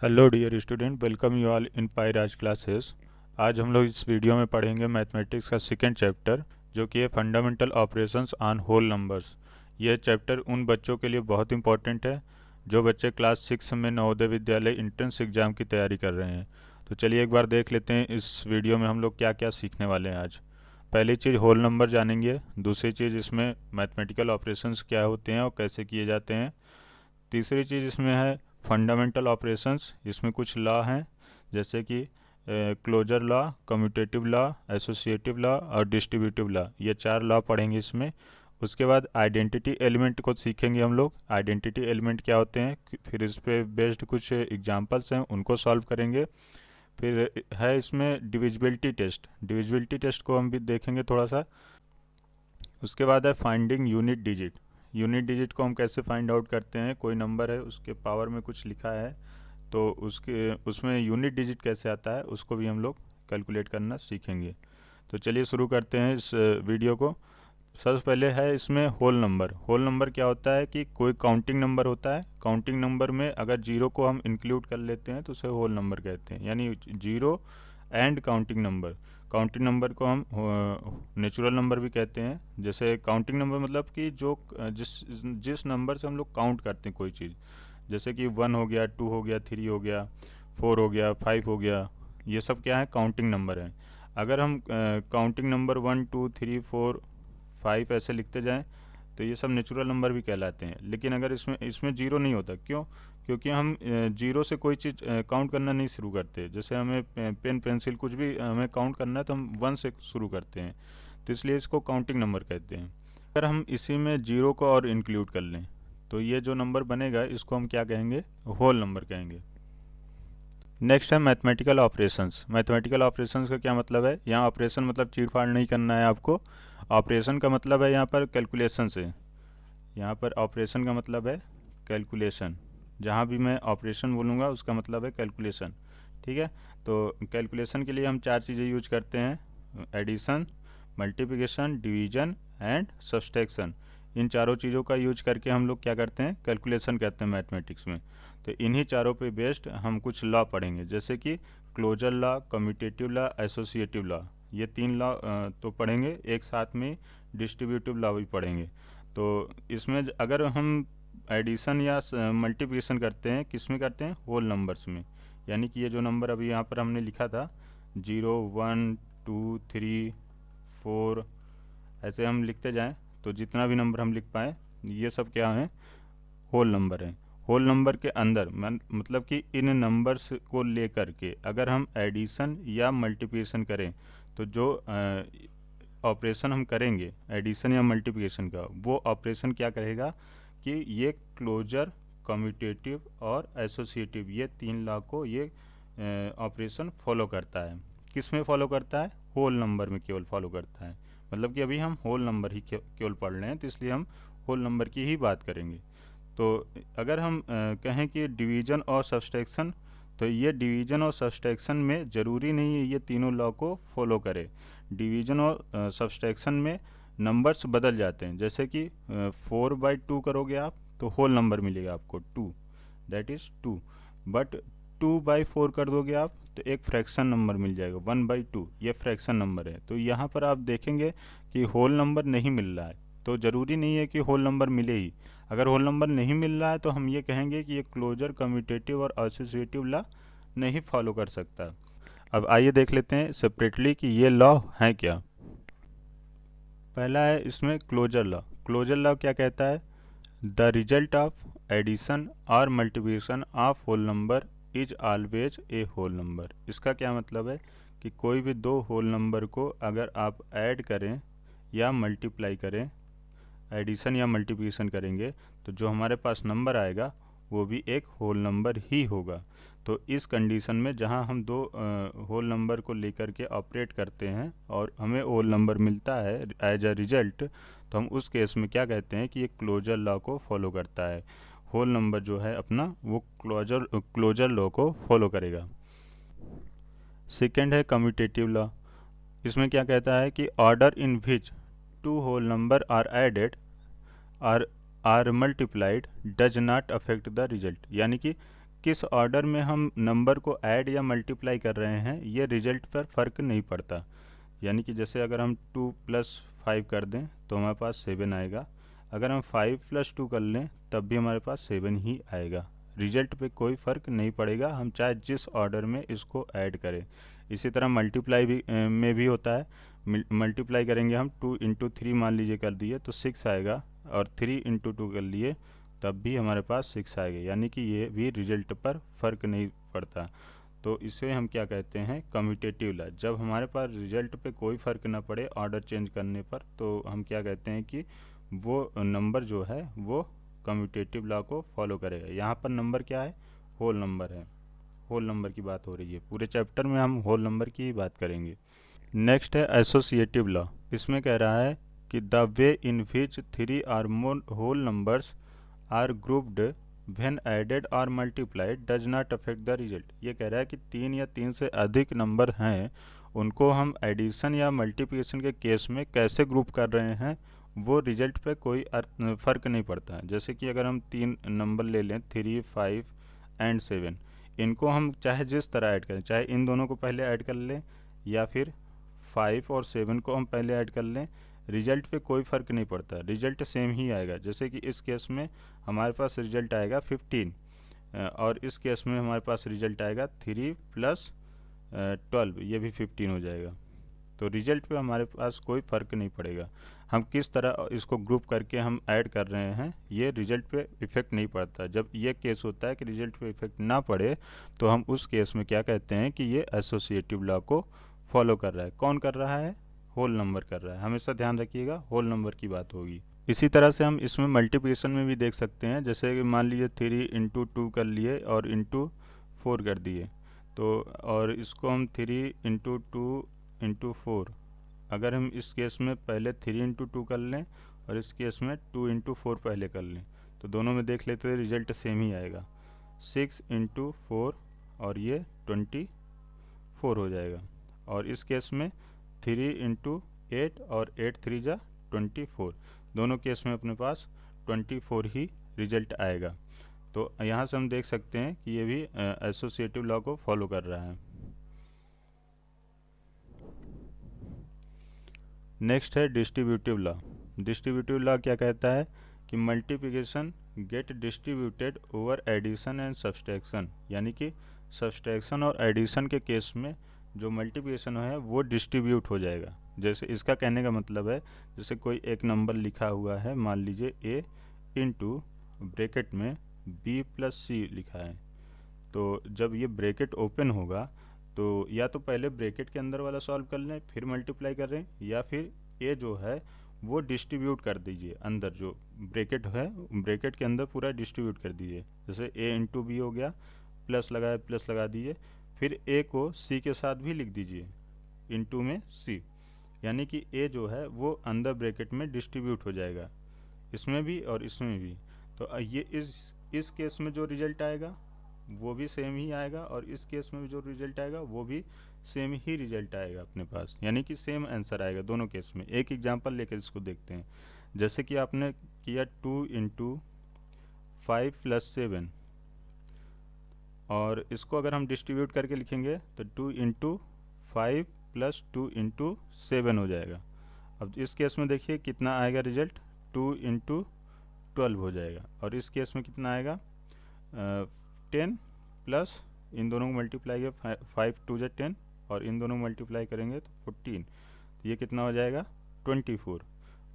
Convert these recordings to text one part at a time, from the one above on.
Hello dear student, welcome you all in Pairaj classes. आज हम लोग इस वीडियो में पढ़ेंगे मैथमेटिक्स का सेकेंड चैप्टर, जो कि है fundamental operations on whole numbers. यह चैप्टर उन बच्चों के लिए बहुत इंपॉर्टेंट है जो बच्चे क्लास 6 में नवोदय विद्यालय इंट्रेंस एग्ज़ाम की तैयारी कर रहे हैं। तो चलिए एक बार देख लेते हैं इस वीडियो में हम लोग क्या क्या सीखने वाले हैं आज। पहली चीज़ होल नंबर जानेंगे। दूसरी चीज़ इसमें मैथमेटिकल ऑपरेशंस क्या होते हैं और कैसे किए जाते हैं। तीसरी चीज़ इसमें है फंडामेंटल ऑपरेशंस। इसमें कुछ लॉ हैं जैसे कि closure law, commutative law, associative law और डिस्ट्रीब्यूटिव लॉ। ये 4 लॉ पढ़ेंगे इसमें। उसके बाद आइडेंटिटी एलिमेंट को सीखेंगे हम लोग। आइडेंटिटी एलिमेंट क्या होते हैं, फिर इस पे बेस्ड कुछ एग्जांपल्स हैं, उनको सॉल्व करेंगे। फिर है इसमें डिविजिबिलिटी टेस्ट। डिविजिबिलिटी टेस्ट को हम भी देखेंगे थोड़ा सा। उसके बाद है finding unit digit. Unit digit को हम कैसे फाइंड आउट करते हैं, कोई नंबर है उसके पावर में कुछ लिखा है तो उसके उसमें यूनिट डिजिट कैसे आता है उसको भी हम लोग कैलकुलेट करना सीखेंगे। तो चलिए शुरू करते हैं इस वीडियो को। सबसे पहले है इसमें होल नंबर। होल नंबर क्या होता है कि कोई काउंटिंग नंबर होता है। काउंटिंग नंबर में अगर जीरो को हम इंक्लूड कर लेते हैं तो उसे होल नंबर कहते हैं, यानी zero and counting number. Counting number को हम नेचुरल नंबर भी कहते हैं। जैसे काउंटिंग नंबर मतलब कि जो जिस जिस नंबर से हम लोग काउंट करते हैं कोई चीज़, जैसे कि 1 हो गया, 2 हो गया, 3 हो गया, 4 हो गया, 5 हो गया, ये सब क्या है, काउंटिंग नंबर है। अगर हम काउंटिंग नंबर 1 2 3 4 5 ऐसे लिखते जाएं तो ये सब नेचुरल नंबर भी कहलाते हैं। लेकिन अगर इसमें इसमें जीरो नहीं होता, क्यों? क्योंकि हम जीरो से कोई चीज़ काउंट करना नहीं शुरू करते। जैसे हमें पेन पेंसिल कुछ भी हमें काउंट करना है तो हम 1 से शुरू करते हैं, तो इसलिए इसको काउंटिंग नंबर कहते हैं। अगर हम इसी में जीरो को और इंक्लूड कर लें तो ये जो नंबर बनेगा इसको हम क्या कहेंगे, होल नंबर कहेंगे। नेक्स्ट है मैथमेटिकल ऑपरेशंस। मैथमेटिकल ऑपरेशंस का क्या मतलब है, यहाँ ऑपरेशन मतलब चीड़ फाड़ नहीं करना है आपको। ऑपरेशन का मतलब है यहाँ पर कैलकुलेशन से। यहाँ पर ऑपरेशन का मतलब है कैलकुलेशन। जहाँ भी मैं ऑपरेशन बोलूँगा उसका मतलब है कैलकुलेशन। ठीक है, तो कैलकुलेशन के लिए हम 4 चीज़ें यूज करते हैं: addition, multiplication, division and subtraction. इन चारों चीज़ों का यूज करके हम लोग क्या करते हैं, कैलकुलेशन करते हैं मैथमेटिक्स में। तो इन्हीं चारों पे बेस्ड हम कुछ लॉ पढ़ेंगे, जैसे कि closure law, commutative law, associative law. ये 3 लॉ तो पढ़ेंगे, एक साथ में डिस्ट्रीब्यूटिव लॉ भी पढ़ेंगे। तो इसमें अगर हम एडिशन या मल्टीप्लिकेशन करते हैं, किस में करते हैं, होल नंबर्स में। यानी कि ये जो नंबर अभी यहाँ पर हमने लिखा था 0 1 2 3 4, ऐसे हम लिखते जाएं तो जितना भी नंबर हम लिख पाए ये सब क्या है, होल नंबर है। होल नंबर के अंदर मतलब कि इन नंबर्स को लेकर के अगर हम एडिशन या मल्टीप्लिकेशन करें तो जो ऑपरेशन हम करेंगे एडिशन या मल्टीप्लिकेशन का, वो ऑपरेशन क्या करेगा कि ये क्लोजर, कम्यूटेटिव और एसोसिएटिव, ये 3 लॉ को ये ऑपरेशन फॉलो करता है। किस में फॉलो करता है, होल नंबर में केवल फॉलो करता है। मतलब कि अभी हम होल नंबर ही केवल पढ़ रहे हैं, तो इसलिए हम होल नंबर की ही बात करेंगे। तो अगर हम कहें कि डिवीजन और सब्सट्रैक्शन, तो ये डिवीजन और सब्सट्रैक्शन में ज़रूरी नहीं है ये तीनों लॉ को फॉलो करे। डिवीजन और सब्सट्रैक्शन में नंबर्स बदल जाते हैं। जैसे कि 4/2 करोगे आप तो होल नंबर मिलेगा आपको 2, दैट इज़ 2। बट 2/4 कर दोगे आप तो एक फ्रैक्शन नंबर मिल जाएगा 1/2, ये फ्रैक्शन नंबर है। तो यहाँ पर आप देखेंगे कि होल नंबर नहीं मिल रहा है, तो ज़रूरी नहीं है कि होल नंबर मिले ही। अगर होल नंबर नहीं मिल रहा है तो हम ये कहेंगे कि ये क्लोजर, कम्यूटेटिव और एसोसिएटिव लॉ नहीं फॉलो कर सकता। अब आइए देख लेते हैं सेपरेटली कि ये लॉ हैं क्या। पहला है इसमें क्लोजर लॉ। क्लोजर लॉ क्या कहता है, द रिजल्ट ऑफ एडिशन और multiplication of whole number is always a whole number. इसका क्या मतलब है कि कोई भी दो होल नंबर को अगर आप ऐड करें या मल्टीप्लाई करें, एडिशन या मल्टीप्लिकेशन करेंगे, तो जो हमारे पास नंबर आएगा वो भी एक होल नंबर ही होगा। तो इस कंडीशन में जहां हम दो होल नंबर को लेकर के ऑपरेट करते हैं और हमें होल नंबर मिलता है एज अ रिजल्ट, तो हम उस केस में क्या कहते हैं कि ये क्लोजर लॉ को फॉलो करता है। होल नंबर जो है अपना वो क्लोजर लॉ को फॉलो करेगा। सेकेंड है कम्यूटेटिव लॉ। इसमें क्या कहता है कि order in which two whole number are added or or multiplied does not affect the result. यानी कि किस ऑर्डर में हम नंबर को ऐड या मल्टीप्लाई कर रहे हैं ये रिजल्ट पर फ़र्क नहीं पड़ता। यानी कि जैसे अगर हम 2 + 5 कर दें तो हमारे पास 7 आएगा, अगर हम 5 + 2 कर लें तब भी हमारे पास 7 ही आएगा। रिजल्ट पे कोई फ़र्क नहीं पड़ेगा, हम चाहे जिस ऑर्डर में इसको ऐड करें। इसी तरह मल्टीप्लाई भी में भी होता है। मल्टीप्लाई करेंगे हम 2 × 3 मान लीजिए कर दिए तो 6 आएगा, और 3 × 2 कर लिए तब भी हमारे पास 6 आएगा। यानी कि ये भी रिजल्ट पर फ़र्क नहीं पड़ता। तो इसे हम क्या कहते हैं, कम्यूटेटिव लॉ। जब हमारे पास रिजल्ट पे कोई फ़र्क ना पड़े ऑर्डर चेंज करने पर, तो हम क्या कहते हैं कि वो नंबर जो है वो कम्यूटेटिव लॉ को फॉलो करेगा। यहाँ पर नंबर क्या है, होल नंबर है, होल नंबर की बात हो रही है। पूरे चैप्टर में हम होल नंबर की ही बात करेंगे। नेक्स्ट है एसोसिएटिव लॉ। इसमें कह रहा है कि the way in which 3 or more whole numbers are grouped when added or multiplied does not affect the result. ये कह रहा है कि 3 या 3 से अधिक नंबर हैं, उनको हम एडिशन या मल्टीप्लिकेशन के केस में कैसे ग्रुप कर रहे हैं वो रिजल्ट पे कोई फ़र्क नहीं पड़ता। जैसे कि अगर हम 3 नंबर ले लें 3, 5 एंड 7, इनको हम चाहे जिस तरह ऐड करें, चाहे इन दोनों को पहले ऐड कर लें या फिर 5 और 7 को हम पहले ऐड कर लें, रिजल्ट पे कोई फ़र्क नहीं पड़ता, रिजल्ट सेम ही आएगा। जैसे कि इस केस में हमारे पास रिजल्ट आएगा 15, और इस केस में हमारे पास रिजल्ट आएगा 3 + 12, ये भी 15 हो जाएगा। तो रिजल्ट पे हमारे पास कोई फ़र्क नहीं पड़ेगा, हम किस तरह इसको ग्रुप करके हम ऐड कर रहे हैं ये रिजल्ट पे इफ़ेक्ट नहीं पड़ता। जब ये केस होता है कि रिजल्ट पे इफ़ेक्ट ना पड़े तो हम उस केस में क्या कहते हैं कि ये एसोसिएटिव लॉ को फॉलो कर रहा है। कौन कर रहा है, होल नंबर कर रहा है। हमेशा ध्यान रखिएगा, होल नंबर की बात होगी। इसी तरह से हम इसमें मल्टीप्लिकेशन में भी देख सकते हैं। जैसे कि मान लीजिए 3 × 2 कर लिए और × 4 कर दिए, तो और इसको हम 3 × 2 × 4, अगर हम इस केस में पहले 3 × 2 कर लें और इस केस में 2 × 4 पहले कर लें तो दोनों में देख लेते हैं रिजल्ट सेम ही आएगा। 6 × 4 और ये 24 हो जाएगा। और इस केस में 3 × 8 और 8 3 जा 24, दोनों केस में अपने पास 24 ही रिजल्ट आएगा। तो यहाँ से हम देख सकते हैं कि ये भी एसोसिएटिव लॉ को फॉलो कर रहा है। नेक्स्ट है डिस्ट्रीब्यूटिव लॉ। डिस्ट्रीब्यूटिव लॉ क्या कहता है कि multiplication get distributed over addition and subtraction. यानी कि सब्सट्रैक्शन और एडिशन के केस में जो मल्टीप्लिकेशन है वो डिस्ट्रीब्यूट हो जाएगा। जैसे इसका कहने का मतलब है, जैसे कोई एक नंबर लिखा हुआ है, मान लीजिए a इंटू ब्रैकेट में b + c लिखा है, तो जब ये ब्रैकेट ओपन होगा तो या तो पहले ब्रैकेट के अंदर वाला सॉल्व कर लें फिर मल्टीप्लाई कर रहे हैं, या फिर ए जो है वो डिस्ट्रीब्यूट कर दीजिए अंदर, जो ब्रैकेट है ब्रैकेट के अंदर पूरा डिस्ट्रीब्यूट कर दीजिए। जैसे a × b हो गया, प्लस लगाए प्लस लगा दीजिए, फिर a को c के साथ भी लिख दीजिए इंटू में c, यानी कि a जो है वो अंदर ब्रैकेट में डिस्ट्रीब्यूट हो जाएगा, इसमें भी और इसमें भी। तो ये इस केस में जो रिजल्ट आएगा वो भी सेम ही आएगा, और इस केस में भी जो रिजल्ट आएगा वो भी सेम ही रिजल्ट आएगा अपने पास, यानी कि सेम आंसर आएगा दोनों केस में। एक एग्जांपल लेकर इसको देखते हैं। जैसे कि आपने किया 2 × 5 + 7, और इसको अगर हम डिस्ट्रीब्यूट करके लिखेंगे तो 2 × 5 + 2 × 7 हो जाएगा। अब इस केस में देखिए कितना आएगा रिजल्ट, 2 × 12 हो जाएगा, और इस केस में कितना आएगा 10 प्लस इन दोनों को मल्टीप्लाई किया 5 × 2 = 10, और इन दोनों को मल्टीप्लाई करेंगे तो 14, तो ये कितना हो जाएगा 24,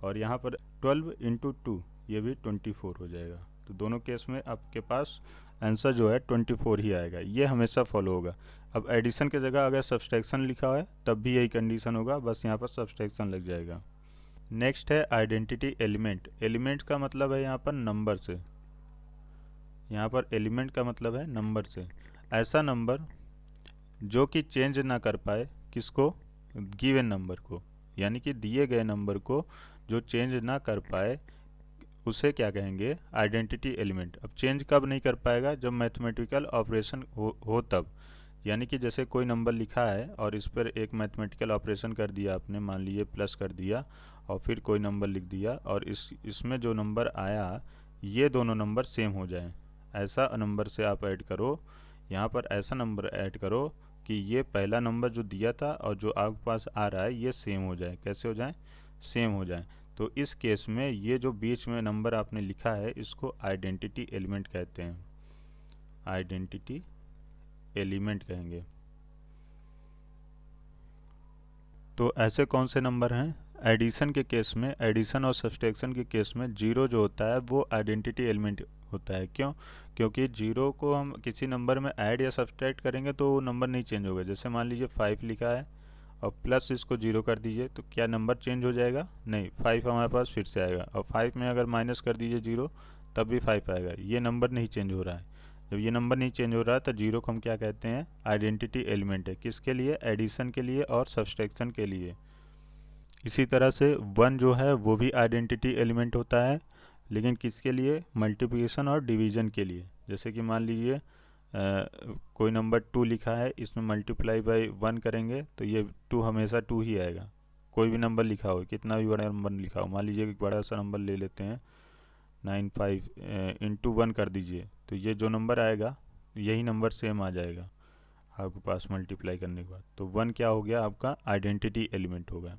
और यहाँ पर 12 × 2 ये भी 24 हो जाएगा। तो दोनों केस में आपके पास आंसर जो है 24 ही आएगा, ये हमेशा फॉलो होगा। अब एडिशन की जगह अगर सब्सट्रैक्शन लिखा है तब भी यही कंडीशन होगा, बस यहाँ पर सब्सट्रैक्शन लग जाएगा। नेक्स्ट है आइडेंटिटी एलिमेंट। एलिमेंट का मतलब है यहाँ पर नंबर से, यहाँ पर एलिमेंट का मतलब है नंबर से। ऐसा नंबर जो कि चेंज ना कर पाए, किसको, गिवन नंबर को, यानी कि दिए गए नंबर को जो चेंज ना कर पाए उसे क्या कहेंगे, आइडेंटिटी एलिमेंट। अब चेंज कब नहीं कर पाएगा, जब मैथमेटिकल ऑपरेशन हो तब। यानी कि जैसे कोई नंबर लिखा है और इस पर एक मैथमेटिकल ऑपरेशन कर दिया आपने, मान लीजिए प्लस कर दिया और फिर कोई नंबर लिख दिया, और इसमें जो नंबर आया ये दोनों नंबर सेम हो जाएं, ऐसा नंबर से आप ऐड करो, यहाँ पर ऐसा नंबर ऐड करो कि ये पहला नंबर जो दिया था और जो आपके पास आ रहा है ये सेम हो जाए। कैसे हो जाए? सेम हो जाए। तो इस केस में ये जो बीच में नंबर आपने लिखा है इसको आइडेंटिटी एलिमेंट कहते हैं, आइडेंटिटी एलिमेंट कहेंगे। तो ऐसे कौन से नंबर हैं? एडिशन के केस में, एडिशन और सब्सट्रैक्शन के केस में जीरो जो होता है वो आइडेंटिटी एलिमेंट होता है। क्यों? क्योंकि जीरो को हम किसी नंबर में ऐड या सब्सट्रैक्ट करेंगे तो वो नंबर नहीं चेंज होगा। जैसे मान लीजिए 5 लिखा है और प्लस इसको जीरो कर दीजिए तो क्या नंबर चेंज हो जाएगा? नहीं, 5 हमारे पास फिर से आएगा। और 5 में अगर माइनस कर दीजिए जीरो तब भी 5 आएगा। ये नंबर नहीं चेंज हो रहा है। जब ये नंबर नहीं चेंज हो रहा है तो जीरो को हम क्या कहते हैं? आइडेंटिटी एलिमेंट है। किसके लिए? एडिशन के लिए और सब्सट्रैक्शन के लिए। इसी तरह से 1 जो है वो भी आइडेंटिटी एलिमेंट होता है, लेकिन किसके लिए? मल्टीप्लिकेशन और डिवीजन के लिए। जैसे कि मान लीजिए कोई नंबर 2 लिखा है, इसमें मल्टीप्लाई बाई 1 करेंगे तो ये 2 हमेशा 2 ही आएगा। कोई भी नंबर लिखा हो, कितना भी बड़ा नंबर लिखा हो, मान लीजिए एक बड़ा सा नंबर ले लेते हैं 95 इंटू 1 कर दीजिए तो ये जो नंबर आएगा यही नंबर सेम आ जाएगा आपके पास मल्टीप्लाई करने के बाद। तो 1 क्या हो गया? आपका आइडेंटिटी एलिमेंट होगा।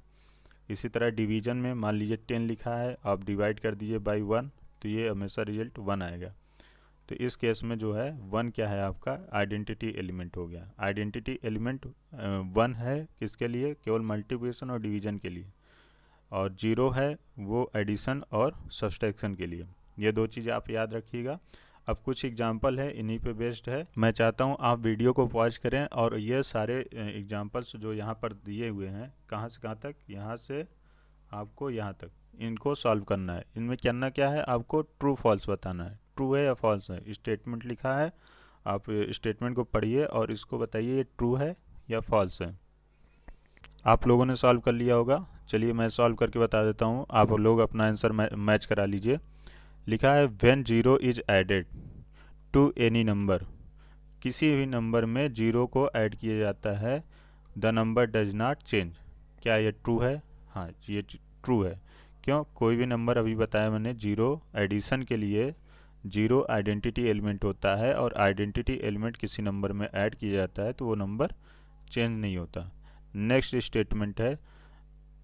इसी तरह डिवीजन में मान लीजिए 10 लिखा है, आप डिवाइड कर दीजिए बाई 1 तो ये हमेशा रिजल्ट 1 आएगा। तो इस केस में जो है 1 क्या है? आपका आइडेंटिटी एलिमेंट हो गया। आइडेंटिटी एलिमेंट 1 है किसके लिए? केवल मल्टीप्लिकेशन और डिवीजन के लिए। और 0 है वो एडिशन और सब्सट्रैक्शन के लिए। ये दो चीज़ें आप याद रखिएगा। अब कुछ एग्जाम्पल है, इन्हीं पे बेस्ड है। मैं चाहता हूँ आप वीडियो को पॉज करें और ये सारे एग्जाम्पल्स जो यहाँ पर दिए हुए हैं, कहाँ से कहाँ तक, यहाँ से आपको यहाँ तक, इनको सॉल्व करना है। इनमें करना क्या है? आपको ट्रू फॉल्स बताना है। ट्रू है या फॉल्स है? स्टेटमेंट लिखा है, आप स्टेटमेंट को पढ़िए और इसको बताइए ये ट्रू है या फॉल्स है। आप लोगों ने सॉल्व कर लिया होगा। चलिए मैं सॉल्व करके बता देता हूँ, आप लोग अपना आंसर मैच करा लीजिए। लिखा है when zero is added to any number, किसी भी नंबर में जीरो को ऐड किया जाता है, the number does not change. क्या ये ट्रू है? हाँ, ये ट्रू है। क्यों? कोई भी नंबर, अभी बताया मैंने, जीरो एडिशन के लिए जीरो आइडेंटिटी एलिमेंट होता है और आइडेंटिटी एलिमेंट किसी नंबर में ऐड किया जाता है तो वो नंबर चेंज नहीं होता। नेक्स्ट स्टेटमेंट है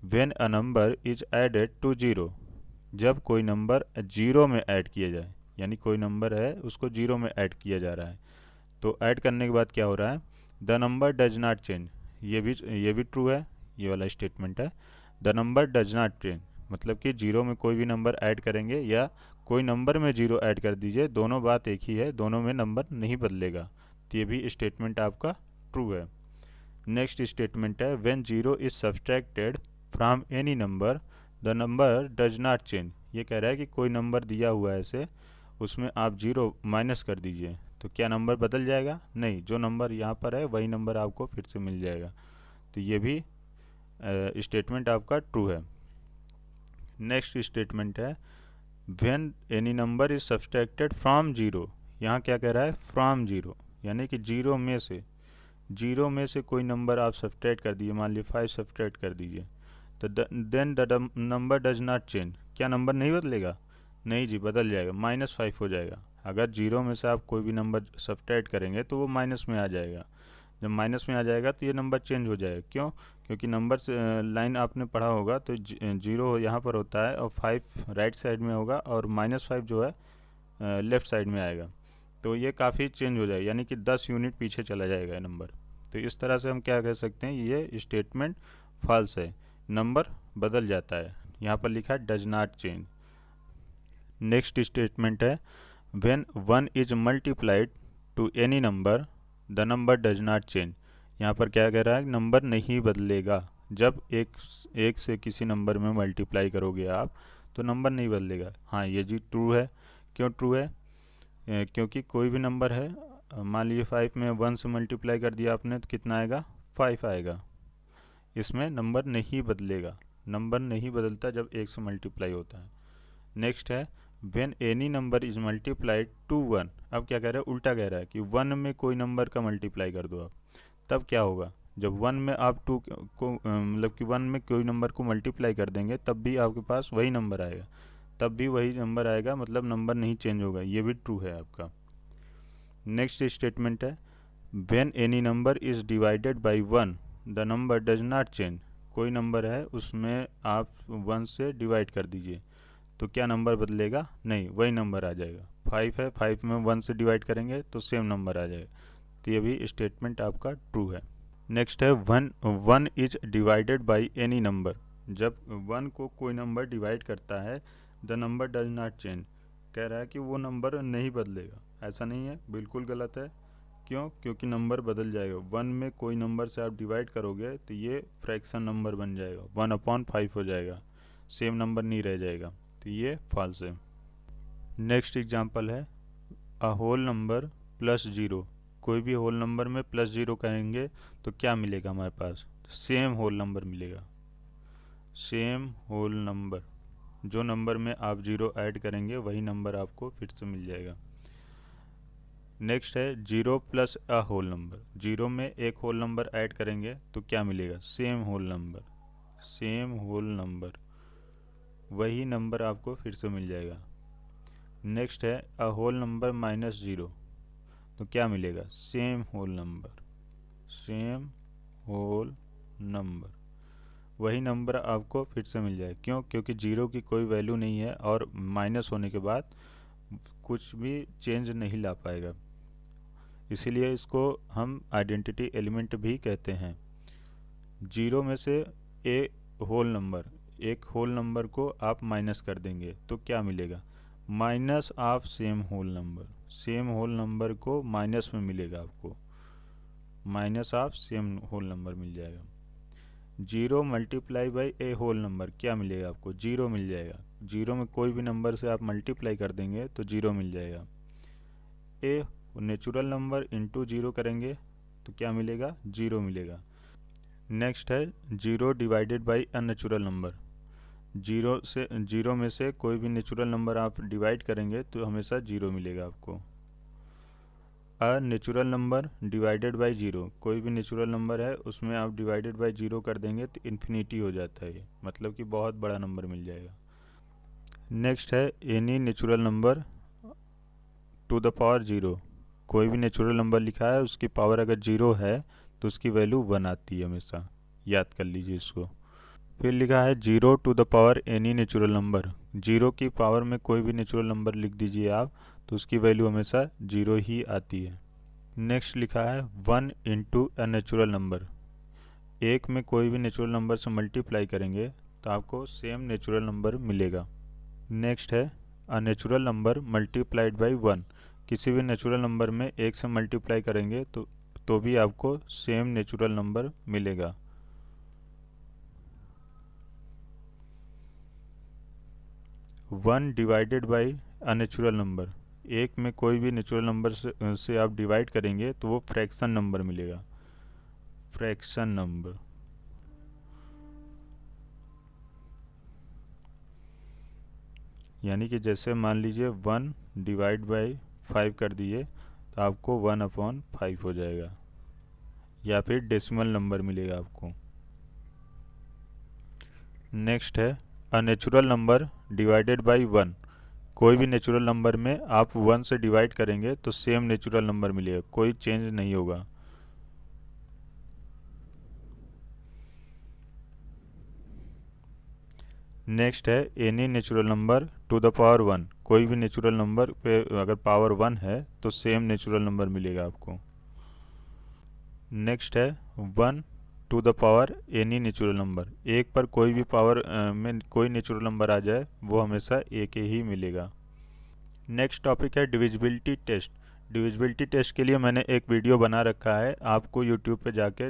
when a number is added to zero, जब कोई नंबर जीरो में ऐड किया जाए, यानी कोई नंबर है उसको जीरो में ऐड किया जा रहा है तो ऐड करने के बाद क्या हो रहा है? The number does not change. ये भी ट्रू है, ये वाला स्टेटमेंट है। The number does not change मतलब कि जीरो में कोई भी नंबर ऐड करेंगे या कोई नंबर में जीरो ऐड कर दीजिए, दोनों बात एक ही है, दोनों में नंबर नहीं बदलेगा। तो ये भी स्टेटमेंट आपका ट्रू है। नेक्स्ट स्टेटमेंट है when zero is subtracted from any number the number does not change. ये कह रहा है कि कोई नंबर दिया हुआ है ऐसे, उसमें आप जीरो माइनस कर दीजिए तो क्या नंबर बदल जाएगा? नहीं, जो नंबर यहाँ पर है वही नंबर आपको फिर से मिल जाएगा। तो ये भी स्टेटमेंट आपका ट्रू है। नेक्स्ट स्टेटमेंट है when any number is subtracted from zero. यहाँ क्या कह रहा है? फ्रॉम जीरो, यानी कि जीरो में से कोई नंबर आप सब्सट्रैक्ट कर दीजिए, मान लीजिए 5 सब्सट्रैक्ट कर दीजिए तो then the number does not change. क्या नंबर नहीं बदलेगा? नहीं जी, बदल जाएगा, -5 हो जाएगा। अगर जीरो में से आप कोई भी नंबर सब्सट्रैक्ट करेंगे तो वो माइनस में आ जाएगा। जब माइनस में आ जाएगा तो ये नंबर चेंज हो जाएगा। क्यों? क्योंकि नंबर लाइन आपने पढ़ा होगा तो जीरो यहाँ पर होता है और 5 राइट साइड में होगा और -5 जो है लेफ़्ट साइड में आएगा। तो ये काफ़ी चेंज हो जाएगा, यानी कि 10 यूनिट पीछे चला जाएगा ये नंबर। तो इस तरह से हम क्या कह सकते हैं? ये स्टेटमेंट फॉल्स है, नंबर बदल जाता है। यहाँ पर लिखा है does not change. Next statement है when 1 is multiplied to any number the number does not change. यहाँ पर क्या कह रहा है? नंबर नहीं बदलेगा। जब एक से किसी नंबर में मल्टीप्लाई करोगे आप तो नंबर नहीं बदलेगा। हाँ, ये जी ट्रू है। क्यों ट्रू है? क्योंकि कोई भी नंबर है, मान लीजिए 5 में 1 से मल्टीप्लाई कर दिया आपने तो कितना आएगा? 5 आएगा। इसमें नंबर नहीं बदलेगा, नंबर नहीं बदलता जब एक से मल्टीप्लाई होता है। नेक्स्ट है when any number is multiplied to 1। अब क्या कह रहा है? उल्टा कह रहा है कि 1 में कोई नंबर का मल्टीप्लाई कर दो आप, तब क्या होगा? जब 1 में आप 2 को मतलब कि 1 में कोई नंबर को मल्टीप्लाई कर देंगे तब भी आपके पास वही नंबर आएगा, मतलब नंबर नहीं चेंज होगा। ये भी ट्रू है आपका। नेक्स्ट स्टेटमेंट है when any number is divided by 1 the number does not change. कोई नंबर है उसमें आप 1 से डिवाइड कर दीजिए तो क्या नंबर बदलेगा? नहीं, वही नंबर आ जाएगा। 5 है, 5 में 1 से डिवाइड करेंगे तो सेम नंबर आ जाएगा। तो ये भी स्टेटमेंट आपका ट्रू है। नेक्स्ट है one is divided by any number. जब 1 को कोई नंबर डिवाइड करता है the number does not change, कह रहा है कि वो नंबर नहीं बदलेगा। ऐसा नहीं है, बिल्कुल गलत है। क्यों? क्योंकि नंबर बदल जाएगा। 1 में कोई नंबर से आप डिवाइड करोगे तो ये फ्रैक्शन नंबर बन जाएगा, 1/5 हो जाएगा, सेम नंबर नहीं रह जाएगा। तो ये फॉल्स है। नेक्स्ट एग्जांपल है अ होल नंबर प्लस 0। कोई भी होल नंबर में प्लस 0 करेंगे तो क्या मिलेगा हमारे पास? सेम होल नंबर मिलेगा। सेम होल नंबर, जो नंबर में आप 0 ऐड करेंगे वही नंबर आपको फिर से मिल जाएगा। नेक्स्ट है 0 प्लस अ होल नंबर। 0 में एक होल नंबर ऐड करेंगे तो क्या मिलेगा? Same whole number. Same whole number, वही नंबर आपको फिर से मिल जाएगा। नेक्स्ट है अ होल नंबर माइनस 0, तो क्या मिलेगा? Same whole number. Same whole number, वही नंबर आपको फिर से मिल जाएगा। क्यों? क्योंकि 0 की कोई वैल्यू नहीं है और माइनस होने के बाद कुछ भी चेंज नहीं ला पाएगा, इसीलिए इसको हम आइडेंटिटी एलिमेंट भी कहते हैं। 0 में से एक होल नंबर को आप माइनस कर देंगे तो क्या मिलेगा? Minus of same whole number. Same whole number को माइनस में मिलेगा आपको, minus of same whole number मिल जाएगा। 0 multiply by a whole number, क्या मिलेगा आपको? 0 मिल जाएगा। 0 में कोई भी नंबर से आप मल्टीप्लाई कर देंगे तो 0 मिल जाएगा। ए नेचुरल नंबर इंटू 0 करेंगे तो क्या मिलेगा? 0 मिलेगा। नेक्स्ट है 0 डिवाइडेड बाई अननेचुरल नंबर। 0 में से कोई भी नेचुरल नंबर आप डिवाइड करेंगे तो हमेशा 0 मिलेगा आपको। A natural number divided by 0, कोई भी नेचुरल नंबर है उसमें आप डिवाइडेड बाई 0 कर देंगे तो इन्फिनिटी हो जाता है, ये मतलब कि बहुत बड़ा नंबर मिल जाएगा। नेक्स्ट है any natural number two the power 0। कोई भी नेचुरल नंबर लिखा है उसकी पावर अगर 0 है तो उसकी वैल्यू 1 आती है हमेशा, याद कर लीजिए इसको। फिर लिखा है 0 to the power any natural number. 0 की पावर में कोई भी नेचुरल नंबर लिख दीजिए आप तो उसकी वैल्यू हमेशा 0 ही आती है। नेक्स्ट लिखा है 1 इंटू अ नेचुरल नंबर। एक में कोई भी नेचुरल नंबर से मल्टीप्लाई करेंगे तो आपको सेम नेचुरल नंबर मिलेगा। नेक्स्ट है a natural number multiplied by 1। किसी भी नेचुरल नंबर में 1 से मल्टीप्लाई करेंगे तो भी आपको सेम नेचुरल नंबर मिलेगा। One divided by unnatural number, एक में कोई भी नेचुरल नंबर से आप डिवाइड करेंगे तो वो फ्रैक्शन नंबर मिलेगा। फ्रैक्शन नंबर, यानी कि जैसे मान लीजिए 1 डिवाइड बाई 5 कर दिए तो आपको 1/5 हो जाएगा, या फिर डेसिमल नंबर मिलेगा आपको। नेक्स्ट है a natural number divided by 1। कोई भी नेचुरल नंबर में आप 1 से डिवाइड करेंगे तो सेम नेचुरल नंबर मिलेगा, कोई चेंज नहीं होगा। नेक्स्ट है any natural number two the power 1। कोई भी नेचुरल नंबर पे अगर पावर 1 है तो सेम नेचुरल नंबर मिलेगा आपको। नेक्स्ट है 1 to the power any natural number. एक पर कोई भी पावर में कोई नेचुरल नंबर आ जाए वो हमेशा एक ही मिलेगा। नेक्स्ट टॉपिक है डिविजिबिलिटी टेस्ट। डिविजिबिलिटी टेस्ट के लिए मैंने एक वीडियो बना रखा है, आपको यूट्यूब पे जाके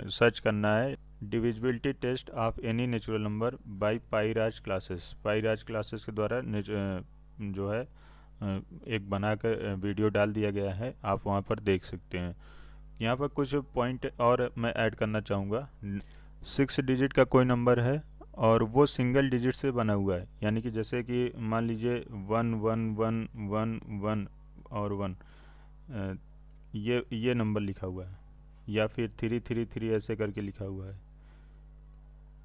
सर्च करना है divisibility test of any natural number by Pairaj classes. Pairaj classes के द्वारा जो है एक बनाकर वीडियो डाल दिया गया है, आप वहाँ पर देख सकते हैं। यहाँ पर कुछ पॉइंट और मैं ऐड करना चाहूँगा। 6 डिजिट का कोई नंबर है और वो सिंगल डिजिट से बना हुआ है, यानी कि जैसे कि मान लीजिए 1 1 1 1 1 और 1, ये नंबर लिखा हुआ है, या फिर 3 3 3 ऐसे करके लिखा हुआ है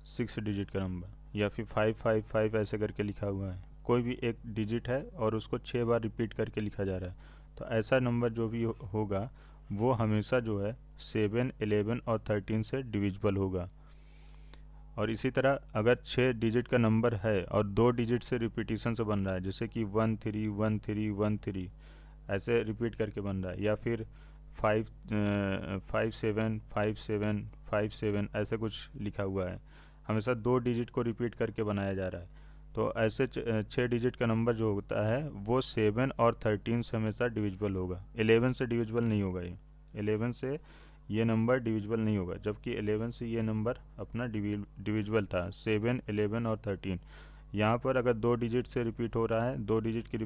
6 डिजिट का नंबर, या फिर 5 5 5 ऐसे करके लिखा हुआ है। कोई भी एक डिजिट है और उसको 6 बार रिपीट करके लिखा जा रहा है तो ऐसा नंबर जो भी होगा वो हमेशा जो है 7, 11 और 13 से डिविजिबल होगा। और इसी तरह अगर 6 डिजिट का नंबर है और 2 डिजिट से रिपीटिशन से बन रहा है, जैसे कि 1 3 1 3 1 3 ऐसे रिपीट करके बन रहा है, या फिर 5 5 7 5 7 5 7 ऐसे कुछ लिखा हुआ है, हमेशा 2 डिजिट को रिपीट करके बनाया जा रहा है, तो ऐसे 6 डिजिट का नंबर जो होता है वो 7 और 13 से हमेशा डिविजिबल होगा। 11 से डिविजिबल नहीं होगा, ये 11 से ये नंबर डिविजिबल नहीं होगा, जबकि 11 से ये नंबर अपना डिविजिबल था, 7, 11 और 13। यहाँ पर अगर 2 डिजिट से रिपीट हो रहा है, 2 डिजिट की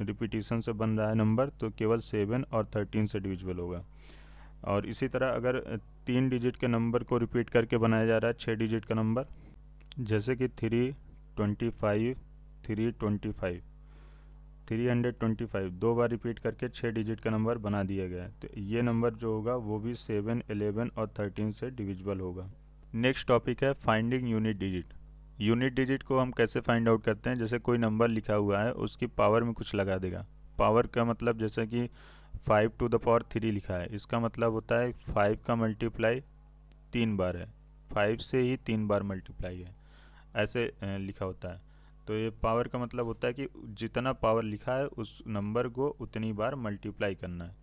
रिपीटिशन से बन रहा है नंबर, तो केवल 7 और 13 से डिविजिबल होगा। और इसी तरह अगर 3 डिजिट के नंबर को रिपीट करके बनाया जा रहा है 6 डिजिट का नंबर, जैसे कि 325 325 325 2 बार रिपीट करके 6 डिजिट का नंबर बना दिया गया है, तो ये नंबर जो होगा वो भी 7, 11 और 13 से डिविजिबल होगा। नेक्स्ट टॉपिक है finding unit digit. Unit digit को हम कैसे फाइंड आउट करते हैं, जैसे कोई नंबर लिखा हुआ है उसकी पावर में कुछ लगा देगा। पावर का मतलब जैसे कि 5 टू द पावर 3 लिखा है, इसका मतलब होता है 5 का मल्टीप्लाई 3 बार है, 5 से ही 3 बार मल्टीप्लाई है, ऐसे लिखा होता है। तो ये पावर का मतलब होता है कि जितना पावर लिखा है उस नंबर को उतनी बार मल्टीप्लाई करना है।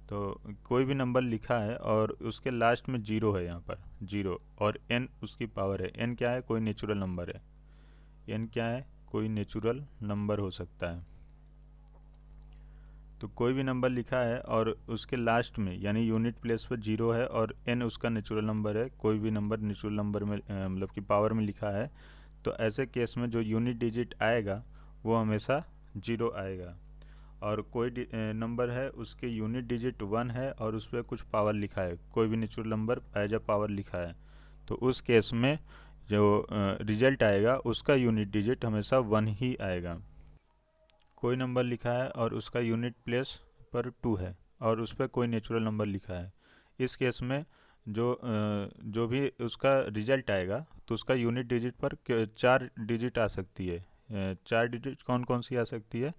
तो कोई भी नंबर लिखा है और उसके लास्ट में जीरो है, यहाँ पर जीरो, और n उसकी पावर है। n क्या है? कोई नेचुरल नंबर है। n क्या है? कोई नेचुरल नंबर हो सकता है। तो कोई भी नंबर लिखा है और उसके लास्ट में यानी यूनिट प्लेस पर जीरो है और n उसका नेचुरल नंबर है, कोई भी नंबर नेचुरल नंबर में मतलब कि पावर में लिखा है, तो ऐसे केस में जो यूनिट डिजिट आएगा वो हमेशा जीरो आएगा। और कोई नंबर है उसके यूनिट डिजिट 1 है और उस पर कुछ पावर लिखा है, कोई भी natural number as a power लिखा है, तो उस केस में जो रिजल्ट आएगा उसका यूनिट डिजिट हमेशा 1 ही आएगा। कोई नंबर लिखा है और उसका यूनिट प्लेस पर 2 है और उस पर कोई नेचुरल नंबर लिखा है, इस केस में जो भी उसका रिजल्ट आएगा तो उसका यूनिट डिजिट पर 4 डिजिट आ सकती है। 4 डिजिट कौन कौन सी आ सकती है?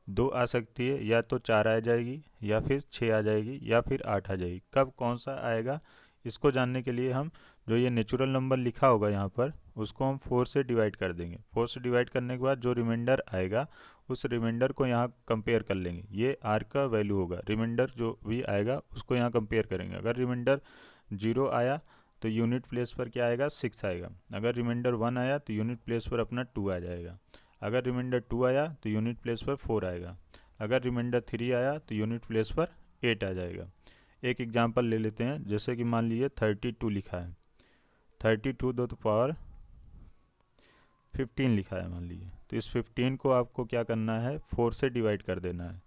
2 आ सकती है, या तो 4 आ जाएगी, या फिर 6 आ जाएगी, या फिर 8 आ जाएगी। कब कौन सा आएगा इसको जानने के लिए हम जो ये नेचुरल नंबर लिखा होगा यहाँ पर उसको हम 4 से डिवाइड कर देंगे। 4 से डिवाइड करने के बाद जो रिमाइंडर आएगा उस रिमाइंडर को यहाँ कंपेयर कर लेंगे, ये आर का वैल्यू होगा। रिमाइंडर जो भी आएगा उसको यहाँ कंपेयर करेंगे। अगर रिमाइंडर 0 आया तो यूनिट प्लेस पर क्या आएगा? 6 आएगा। अगर रिमाइंडर 1 आया तो यूनिट प्लेस पर अपना 2 आ जाएगा। अगर रिमाइंडर 2 आया तो यूनिट प्लेस पर 4 आएगा। अगर रिमाइंडर 3 आया तो यूनिट प्लेस पर 8 आ जाएगा। एक एग्जांपल ले लेते हैं, जैसे कि मान लीजिए 32 लिखा है, 32 टू द पावर 15 लिखा है मान लीजिए, तो इस 15 को आपको क्या करना है? 4 से डिवाइड कर देना है।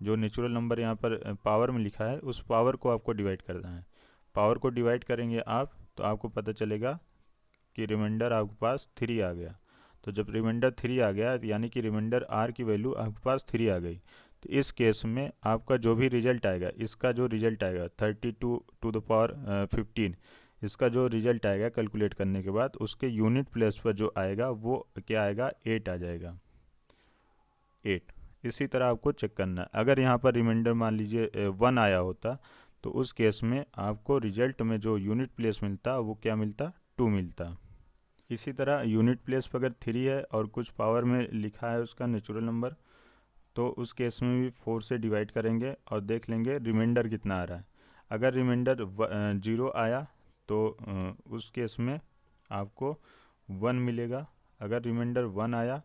जो नेचुरल नंबर यहाँ पर पावर में लिखा है उस पावर को आपको डिवाइड करना है। पावर को डिवाइड करेंगे आप तो आपको पता चलेगा कि रिमाइंडर आपके पास 3 आ गया। तो जब रिमाइंडर 3 आ गया यानी कि रिमाइंडर आर की वैल्यू आपके पास 3 आ गई, तो इस केस में आपका जो भी रिजल्ट आएगा, इसका जो रिजल्ट आएगा 32 टू द पावर 15, इसका जो रिजल्ट आएगा कैलकुलेट करने के बाद उसके यूनिट प्लेस पर जो आएगा वो क्या आएगा? 8 आ जाएगा, 8। इसी तरह आपको चेक करना है। अगर यहाँ पर रिमाइंडर मान लीजिए 1 आया होता तो उस केस में आपको रिजल्ट में जो यूनिट प्लेस मिलता वो क्या मिलता? 2 मिलता। इसी तरह यूनिट प्लेस पर अगर 3 है और कुछ पावर में लिखा है उसका नेचुरल नंबर, तो उस केस में भी 4 से डिवाइड करेंगे और देख लेंगे रिमाइंडर कितना आ रहा है। अगर रिमाइंडर 0 आया तो उस केस में आपको 1 मिलेगा। अगर रिमाइंडर 1 आया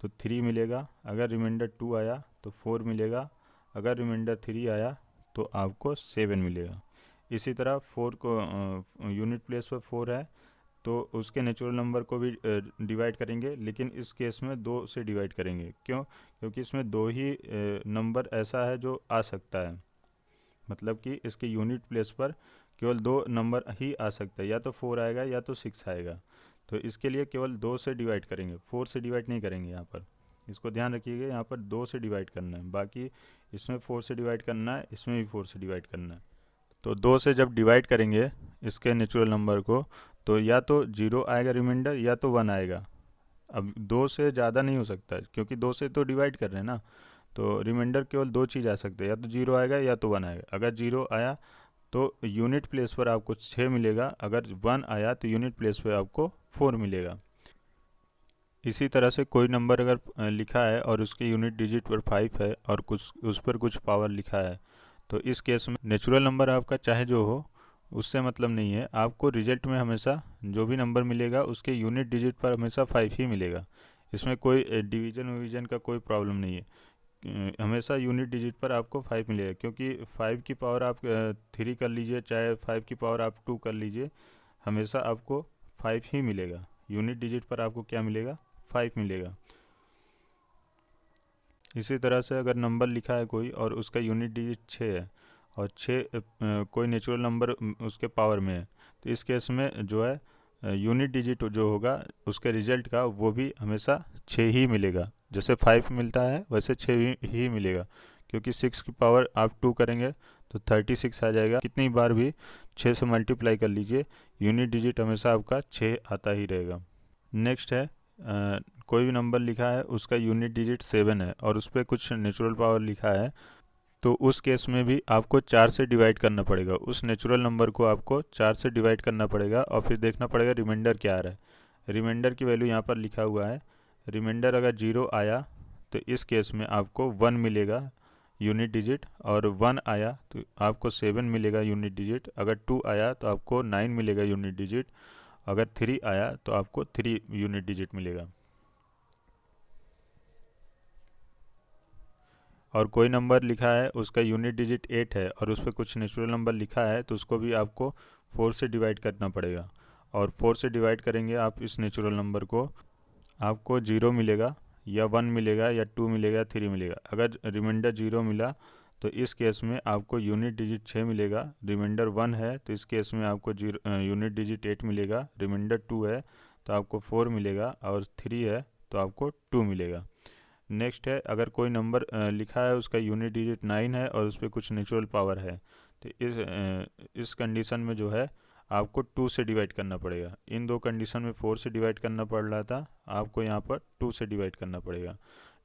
तो 3 मिलेगा। अगर रिमाइंडर 2 आया तो 4 मिलेगा। अगर रिमाइंडर 3 आया तो आपको 7 मिलेगा। इसी तरह 4 को यूनिट प्लेस पर 4 है तो उसके नेचुरल नंबर को भी डिवाइड करेंगे, लेकिन इस केस में 2 से डिवाइड करेंगे। क्यों? क्योंकि इसमें 2 ही नंबर ऐसा है जो आ सकता है, मतलब कि इसके यूनिट प्लेस पर केवल 2 नंबर ही आ सकता है, या तो 4 आएगा या तो 6 आएगा। तो इसके लिए केवल 2 से डिवाइड करेंगे, 4 से डिवाइड नहीं करेंगे। यहाँ पर इसको ध्यान रखिएगा, यहाँ पर 2 से डिवाइड करना है, बाकी इसमें 4 से डिवाइड करना है, इसमें भी 4 से डिवाइड करना है। तो 2 से जब डिवाइड करेंगे इसके नेचुरल नंबर को तो या तो 0 आएगा रिमाइंडर या तो 1 आएगा। अब 2 से ज़्यादा नहीं हो सकता क्योंकि 2 से तो डिवाइड कर रहे हैं ना, तो रिमाइंडर केवल दो चीज़ आ सकते हैं, या तो 0 आएगा या तो 1 आएगा। अगर 0 आया तो यूनिट प्लेस पर आपको 6 मिलेगा, अगर 1 आया तो यूनिट प्लेस पर आपको 4 मिलेगा। इसी तरह से कोई नंबर अगर लिखा है और उसके यूनिट डिजिट पर 5 है और कुछ उस पर कुछ पावर लिखा है, तो इस केस में नेचुरल नंबर आपका चाहे जो हो उससे मतलब नहीं है, आपको रिजल्ट में हमेशा जो भी नंबर मिलेगा उसके यूनिट डिजिट पर हमेशा 5 ही मिलेगा। इसमें कोई डिवीज़न विवीजन का कोई प्रॉब्लम नहीं है, हमेशा यूनिट डिजिट पर आपको 5 मिलेगा, क्योंकि 5 की पावर आप 3 कर लीजिए चाहे 5 की पावर आप 2 कर लीजिए, हमेशा आपको 5 ही मिलेगा। यूनिट डिजिट पर आपको क्या मिलेगा? 5 मिलेगा। इसी तरह से अगर नंबर लिखा है कोई और उसका यूनिट डिजिट 6 है और 6 कोई नेचुरल नंबर उसके पावर में है, तो इस केस में जो है यूनिट डिजिट जो होगा उसके रिजल्ट का वो भी हमेशा 6 ही मिलेगा। जैसे 5 मिलता है वैसे 6 ही मिलेगा, क्योंकि 6 की पावर आप 2 करेंगे तो 36 आ जाएगा। कितनी बार भी 6 से मल्टीप्लाई कर लीजिए, यूनिट डिजिट हमेशा आपका 6 आता ही रहेगा। नेक्स्ट है कोई भी नंबर लिखा है उसका यूनिट डिजिट 7 है और उस पर कुछ नेचुरल पावर लिखा है, तो उस केस में भी आपको 4 से डिवाइड करना पड़ेगा। उस नेचुरल नंबर को आपको 4 से डिवाइड करना पड़ेगा और फिर देखना पड़ेगा रिमाइंडर क्या आ रहा है। रिमाइंडर की वैल्यू यहाँ पर लिखा हुआ है। रिमाइंडर अगर 0 आया तो इस केस में आपको 1 मिलेगा यूनिट डिजिट, और 1 आया तो आपको 7 मिलेगा यूनिट डिजिट। अगर 2 आया तो आपको 9 मिलेगा यूनिट डिजिट। अगर 3 आया तो आपको 3 यूनिट डिजिट मिलेगा। और कोई नंबर लिखा है उसका यूनिट डिजिट 8 है और उस पर कुछ नेचुरल नंबर लिखा है, तो उसको भी आपको 4 से डिवाइड करना पड़ेगा। और 4 से डिवाइड करेंगे आप इस नेचुरल नंबर को, आपको 0 मिलेगा या 1 मिलेगा या 2 मिलेगा या 3 मिलेगा। अगर रिमाइंडर 0 मिला तो इस केस में आपको यूनिट डिजिट 6 मिलेगा। रिमाइंडर 1 है तो इस केस में आपको यूनिट डिजिट 8 मिलेगा। रिमाइंडर 2 है तो आपको 4 मिलेगा, और 3 है तो आपको 2 मिलेगा। नेक्स्ट है अगर कोई नंबर लिखा है उसका यूनिट डिजिट 9 है और उस पर कुछ नेचुरल पावर है, तो इस कंडीशन में जो है आपको 2 से डिवाइड करना पड़ेगा। इन दो कंडीशन में 4 से डिवाइड करना पड़ रहा था, आपको यहाँ पर 2 से डिवाइड करना पड़ेगा।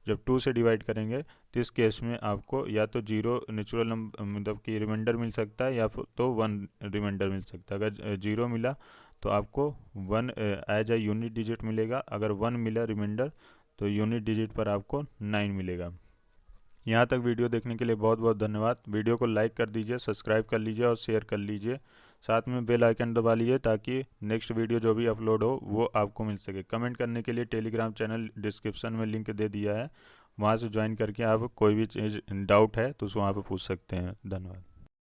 जब 2 से डिवाइड करेंगे तो इस केस में आपको या तो 0 नेचुरल नंबर मतलब कि रिमाइंडर मिल सकता है या तो 1 रिमाइंडर मिल सकता है। अगर 0 मिला तो आपको 1 एज अ यूनिट डिजिट मिलेगा। अगर 1 मिला रिमाइंडर तो यूनिट डिजिट पर आपको 9 मिलेगा। यहाँ तक वीडियो देखने के लिए बहुत बहुत धन्यवाद। वीडियो को लाइक कर दीजिए, सब्सक्राइब कर लीजिए और शेयर कर लीजिए। साथ में बेल आइकन दबा लीजिए ताकि नेक्स्ट वीडियो जो भी अपलोड हो वो आपको मिल सके। कमेंट करने के लिए टेलीग्राम चैनल डिस्क्रिप्शन में लिंक दे दिया है, वहाँ से ज्वाइन करके आप कोई भी चीज़ डाउट है तो उस वहाँ पर पूछ सकते हैं। धन्यवाद।